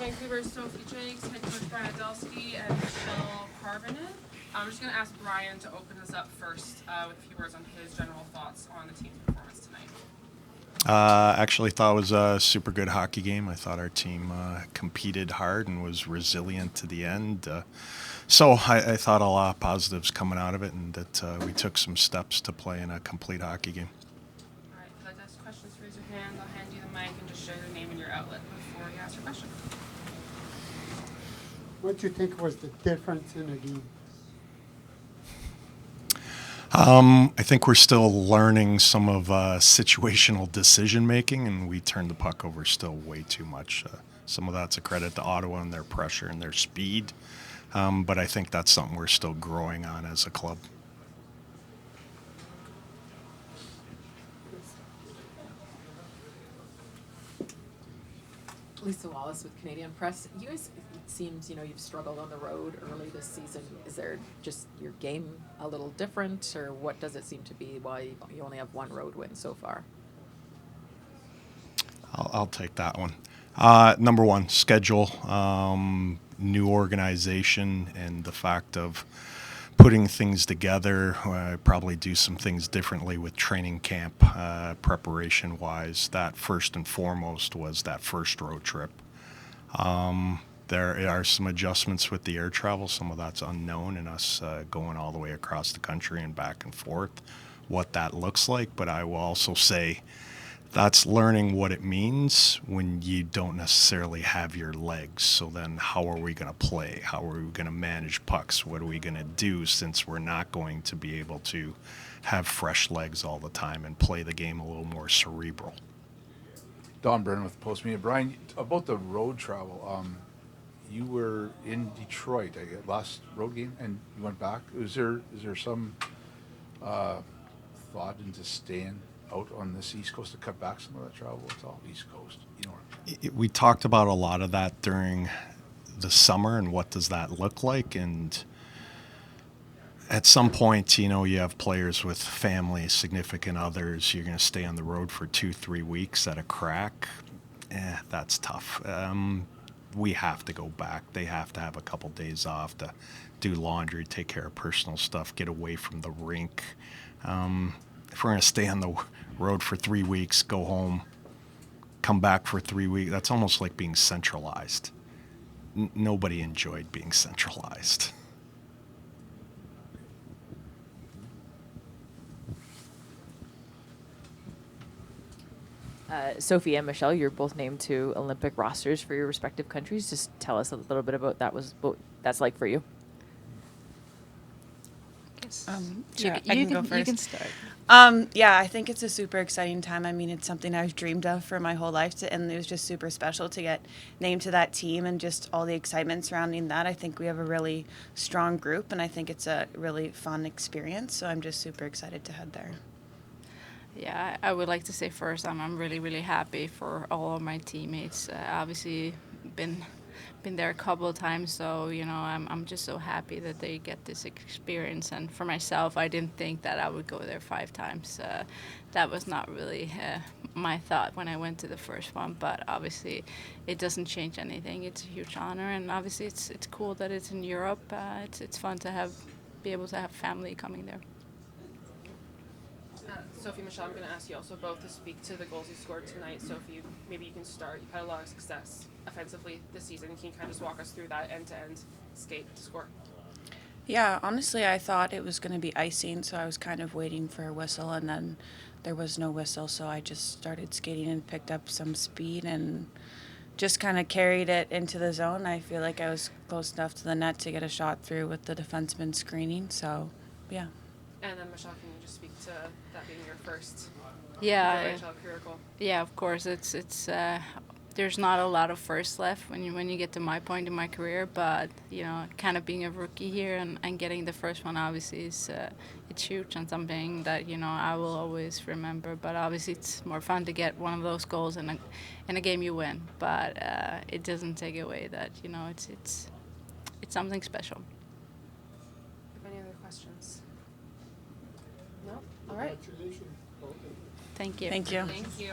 Vancouver, Sophie Jaques, head coach Brian Idalski, and Michelle Karvinen. I'm just going to ask Brian to open this up first with a few words on his general thoughts on the team's performance tonight. Actually thought it was a super good hockey game. I thought our team competed hard and was resilient to the end. So I thought a lot of positives coming out of it, and that we took some steps to play in a complete hockey game. All right, if you'd like to ask questions, raise your hand. I'll hand you the mic and just share your name and your outlet before you ask your question. What do you think was the difference in the game? I think we're still learning some of situational decision making, and we turned the puck over still way too much. Some of that's a credit to Ottawa and their pressure and their speed, but I think that's something we're still growing on as a club. Lisa Wallace with Canadian Press. You guys, it seems, you've struggled on the road early this season. Is there just your game a little different, or what does it seem to be why you only have one road win so far? I'll take that one. Number one, schedule, new organization, and the fact of putting things together. I probably do some things differently with training camp preparation-wise. That first and foremost was that first road trip. There are some adjustments with the air travel. Some of that's unknown, and us going all the way across the country and back and forth, what that looks like. But I will also say that's learning what it means when you don't necessarily have your legs. So then how are we going to play? How are we going to manage pucks? What are we going to do, since we're not going to be able to have fresh legs all the time and play the game a little more cerebral? Don Byrne with Post Media. Brian, about the road travel, you were in Detroit, I guess, last road game, and you went back. Is there some thought into staying out on this East Coast to cut back some of that travel? It's all East Coast, We talked about a lot of that during the summer, and what does that look like? And at some point, you have players with family, significant others. You're going to stay on the road for 2-3 weeks at a crack. That's tough. We have to go back. They have to have a couple days off to do laundry, take care of personal stuff, get away from the rink. If we're going to stay on the road for 3 weeks, go home, come back for 3 weeks, that's almost like being centralized. Nobody enjoyed being centralized. Sophie and Michelle, you're both named to Olympic rosters for your respective countries. Just tell us a little bit about what that's like for you. Sure, I can go first. You can start. Yeah, I think it's a super exciting time. I mean, it's something I've dreamed of for my whole life, and it was just super special to get named to that team, and just all the excitement surrounding that. I think we have a really strong group, and I think it's a really fun experience, so I'm just super excited to head there. Yeah, I would like to say first, I'm really, really happy for all of my teammates. Obviously, been there a couple of times, so I'm just so happy that they get this experience. And for myself, I didn't think that I would go there 5 times. That was not really my thought when I went to the first one, but obviously it doesn't change anything. It's a huge honor, and obviously it's cool that it's in Europe. It's fun to be able to have family coming there. Sophie, Michelle, I'm going to ask you also both to speak to the goals you scored tonight. Sophie, maybe you can start. You've had a lot of success offensively this season. Can you kind of just walk us through that end-to-end skate to score? Yeah, honestly, I thought it was going to be icing, so I was kind of waiting for a whistle, and then there was no whistle, so I just started skating and picked up some speed and just kind of carried it into the zone. I feel like I was close enough to the net to get a shot through with the defenseman screening, so yeah. And then, Michelle, can you just speak to that being your first career goal? Yeah, of course. It's there's not a lot of firsts left when you get to my point in my career, but kind of being a rookie here and getting the first one obviously is it's huge and something that I will always remember. But obviously it's more fun to get one of those goals in a game you win, but it doesn't take away that it's something special. Any other questions? No? All right. Congratulations. Thank you. Thank you. Thank you.